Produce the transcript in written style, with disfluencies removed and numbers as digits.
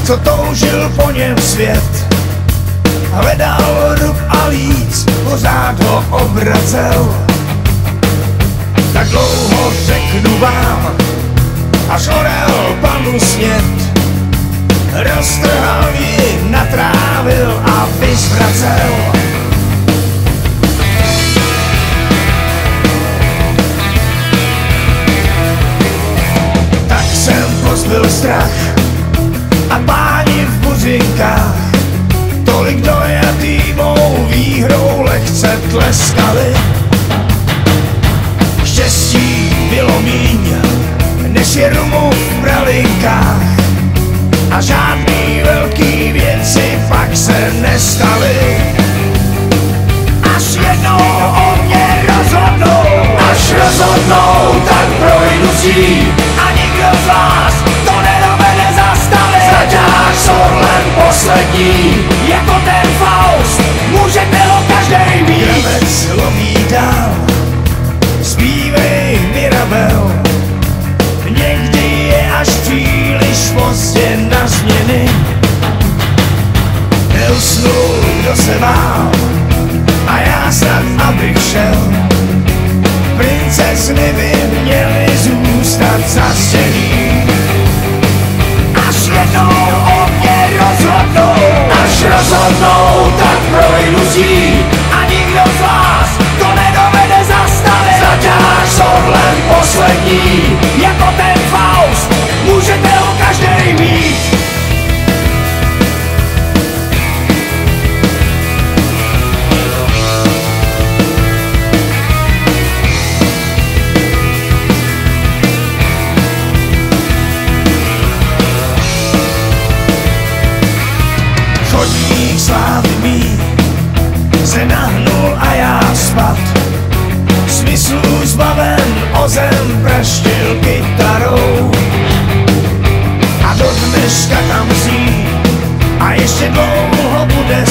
co toužil po něm svět. Hledal rub a líc, pořád ho obracel. Tak dlouho řeknu vám, až orel panu snět. Roztrhal ji, natrávil a vyzvracel. Tak jsem pozbyl strach a páni v buřinkách tolik dojatý mou výhrou lehce tleskali. Štěstí bylo míň, než je rumu v pralinkách, a žádný velký věci pak se nestaly. Až jednou o mě rozhodnou, tak projdu si a nikdo z vás to nedovede zastavit. Zaťáš orlem poslední, jako ten Faust, můžete ho každej mít. Kravec loví dál, zpívej Mirabel, někdy je až příliš pozdě na změny. Neusnul, kdo se bál, a já snad abych šel. Princezny by měly zůstat zastěný. Až jednou o mě rozhodnou, tak projdu si a nikdo z vás to nedovede zastavit. Zaťáš orlem poslední, jako ten Faust, můžete ho každej mít. Chodník slávy mý se nahnul a já spad. Smyslu zbaven o zem praštil kytarou. A do dneška tam zní a ještě dlouho bude